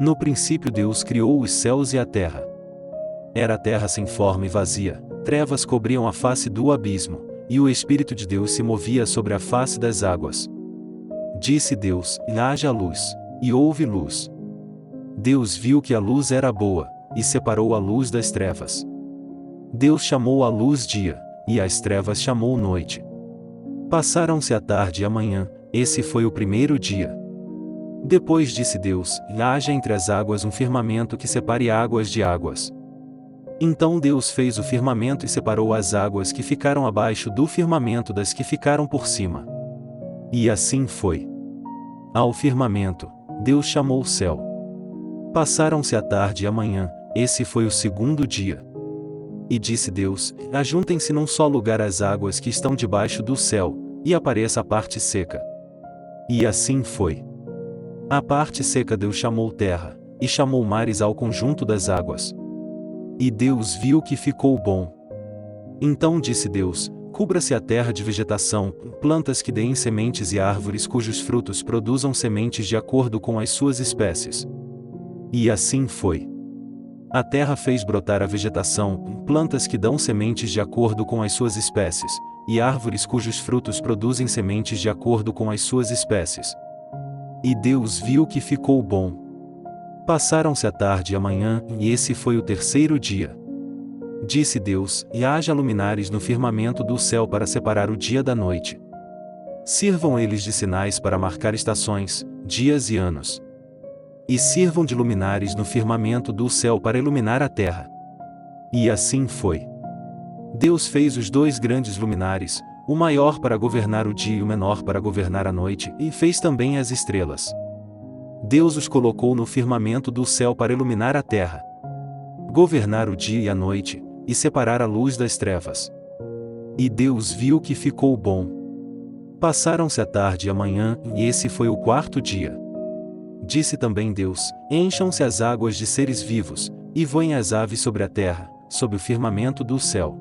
No princípio Deus criou os céus e a terra. Era a terra sem forma e vazia, trevas cobriam a face do abismo, e o Espírito de Deus se movia sobre a face das águas. Disse Deus: haja luz, e houve luz. Deus viu que a luz era boa, e separou a luz das trevas. Deus chamou a luz dia, e as trevas chamou noite. Passaram-se a tarde e a manhã, esse foi o primeiro dia. Depois disse Deus: haja entre as águas um firmamento que separe águas de águas. Então Deus fez o firmamento e separou as águas que ficaram abaixo do firmamento das que ficaram por cima. E assim foi. Ao firmamento, Deus chamou o céu. Passaram-se a tarde e a manhã, esse foi o segundo dia. E disse Deus: ajuntem-se num só lugar as águas que estão debaixo do céu, e apareça a parte seca. E assim foi. A parte seca Deus chamou terra, e chamou mares ao conjunto das águas. E Deus viu que ficou bom. Então disse Deus: cubra-se a terra de vegetação, plantas que deem sementes e árvores cujos frutos produzam sementes de acordo com as suas espécies. E assim foi. A terra fez brotar a vegetação, plantas que dão sementes de acordo com as suas espécies, e árvores cujos frutos produzem sementes de acordo com as suas espécies. E Deus viu que ficou bom. Passaram-se a tarde e a manhã, e esse foi o terceiro dia. Disse Deus: haja luminares no firmamento do céu para separar o dia da noite. Sirvam eles de sinais para marcar estações, dias e anos. E sirvam de luminares no firmamento do céu para iluminar a terra. E assim foi. Deus fez os dois grandes luminares, o maior para governar o dia e o menor para governar a noite, e fez também as estrelas. Deus os colocou no firmamento do céu para iluminar a terra, governar o dia e a noite, e separar a luz das trevas. E Deus viu que ficou bom. Passaram-se a tarde e a manhã, e esse foi o quarto dia. Disse também Deus: encham-se as águas de seres vivos, e voem as aves sobre a terra, sob o firmamento do céu.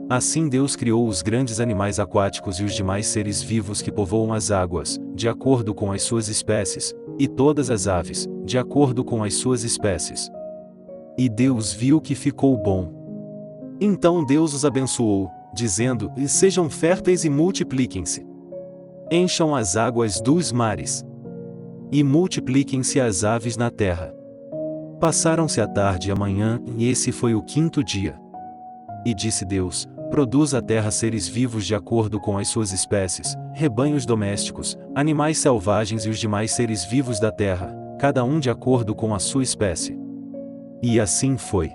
Assim Deus criou os grandes animais aquáticos e os demais seres vivos que povoam as águas, de acordo com as suas espécies, e todas as aves, de acordo com as suas espécies. E Deus viu que ficou bom. Então Deus os abençoou, dizendo: e sejam férteis e multipliquem-se. Encham as águas dos mares. E multipliquem-se as aves na terra. Passaram-se a tarde e a manhã, e esse foi o quinto dia. E disse Deus: produz a terra seres vivos de acordo com as suas espécies, rebanhos domésticos, animais selvagens e os demais seres vivos da terra, cada um de acordo com a sua espécie. E assim foi.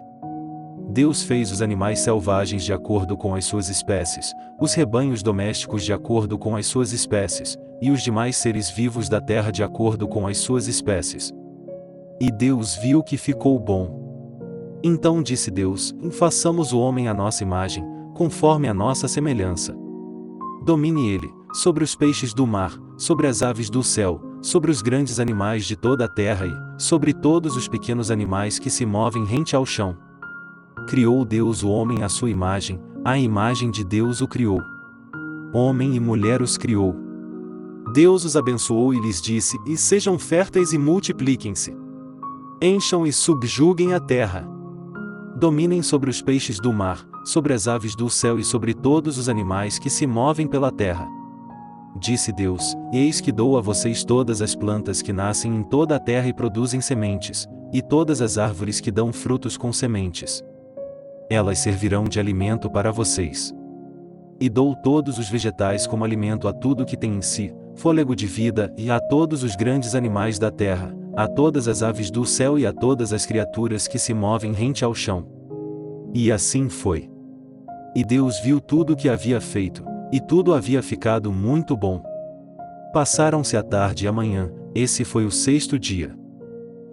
Deus fez os animais selvagens de acordo com as suas espécies, os rebanhos domésticos de acordo com as suas espécies, e os demais seres vivos da terra de acordo com as suas espécies. E Deus viu que ficou bom. Então disse Deus: façamos o homem à nossa imagem, conforme a nossa semelhança. Domine ele, sobre os peixes do mar, sobre as aves do céu, sobre os grandes animais de toda a terra e, sobre todos os pequenos animais que se movem rente ao chão. Criou Deus o homem à sua imagem, à imagem de Deus o criou. Homem e mulher os criou. Deus os abençoou e lhes disse: e sejam férteis e multipliquem-se. Encham e subjuguem a terra. Dominem sobre os peixes do mar, sobre as aves do céu e sobre todos os animais que se movem pela terra. Disse Deus: eis que dou a vocês todas as plantas que nascem em toda a terra e produzem sementes, e todas as árvores que dão frutos com sementes. Elas servirão de alimento para vocês. E dou todos os vegetais como alimento a tudo que tem em si, fôlego de vida, e a todos os grandes animais da terra, a todas as aves do céu e a todas as criaturas que se movem rente ao chão. E assim foi. E Deus viu tudo o que havia feito, e tudo havia ficado muito bom. Passaram-se a tarde e a manhã, esse foi o sexto dia.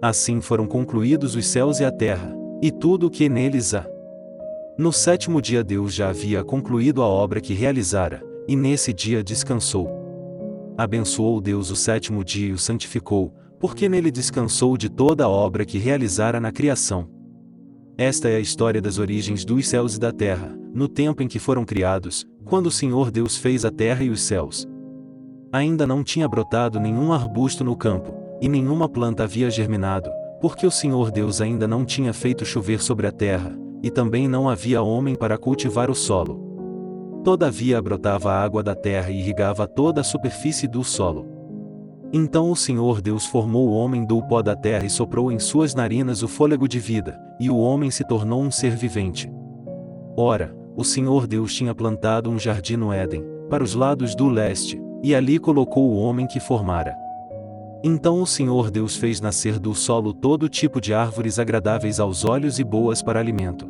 Assim foram concluídos os céus e a terra, e tudo o que neles há. No sétimo dia Deus já havia concluído a obra que realizara, e nesse dia descansou. Abençoou Deus o sétimo dia e o santificou, porque nele descansou de toda a obra que realizara na criação. Esta é a história das origens dos céus e da terra, no tempo em que foram criados, quando o Senhor Deus fez a terra e os céus. Ainda não tinha brotado nenhum arbusto no campo, e nenhuma planta havia germinado, porque o Senhor Deus ainda não tinha feito chover sobre a terra, e também não havia homem para cultivar o solo. Todavia brotava a água da terra e irrigava toda a superfície do solo. Então o Senhor Deus formou o homem do pó da terra e soprou em suas narinas o fôlego de vida, e o homem se tornou um ser vivente. Ora, o Senhor Deus tinha plantado um jardim no Éden, para os lados do leste, e ali colocou o homem que formara. Então o Senhor Deus fez nascer do solo todo tipo de árvores agradáveis aos olhos e boas para alimento.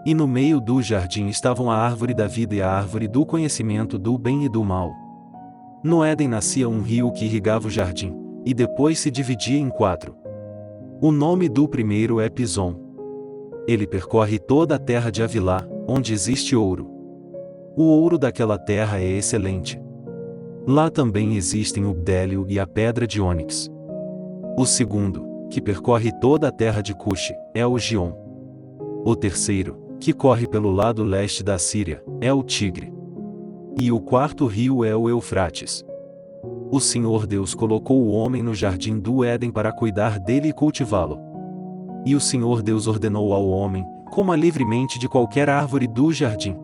E no meio do jardim estavam a árvore da vida e a árvore do conhecimento do bem e do mal. No Éden nascia um rio que irrigava o jardim, e depois se dividia em 4. O nome do primeiro é Pison. Ele percorre toda a terra de Havilá, onde existe ouro. O ouro daquela terra é excelente. Lá também existem o bdélio e a pedra de ônix. O segundo, que percorre toda a terra de Cuxi, é o Gion. O terceiro, que corre pelo lado leste da Síria, é o Tigre. E o quarto rio é o Eufrates. O Senhor Deus colocou o homem no jardim do Éden para cuidar dele e cultivá-lo. E o Senhor Deus ordenou ao homem: coma livremente de qualquer árvore do jardim,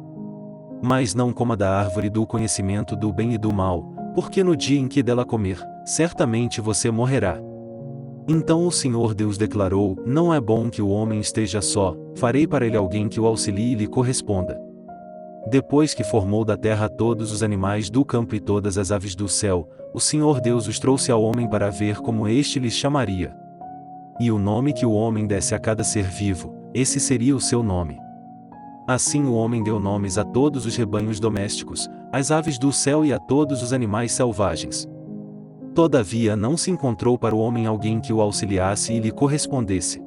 mas não coma da árvore do conhecimento do bem e do mal, porque no dia em que dela comer, certamente você morrerá. Então o Senhor Deus declarou: não é bom que o homem esteja só, farei para ele alguém que o auxilie e lhe corresponda. Depois que formou da terra todos os animais do campo e todas as aves do céu, o Senhor Deus os trouxe ao homem para ver como este lhes chamaria. E o nome que o homem desse a cada ser vivo, esse seria o seu nome. Assim o homem deu nomes a todos os rebanhos domésticos, às aves do céu e a todos os animais selvagens. Todavia não se encontrou para o homem alguém que o auxiliasse e lhe correspondesse.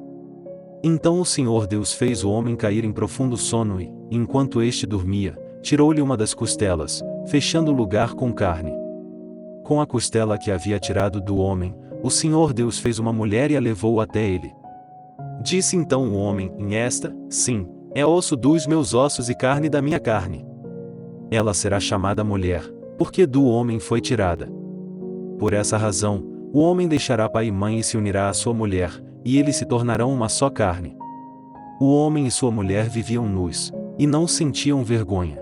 Então o Senhor Deus fez o homem cair em profundo sono e, enquanto este dormia, tirou-lhe uma das costelas, fechando o lugar com carne. Com a costela que havia tirado do homem, o Senhor Deus fez uma mulher e a levou até ele. Disse então o homem: esta, sim, é osso dos meus ossos e carne da minha carne. Ela será chamada mulher, porque do homem foi tirada. Por essa razão, o homem deixará pai e mãe e se unirá à sua mulher, e eles se tornarão uma só carne. O homem e sua mulher viviam nus, e não sentiam vergonha.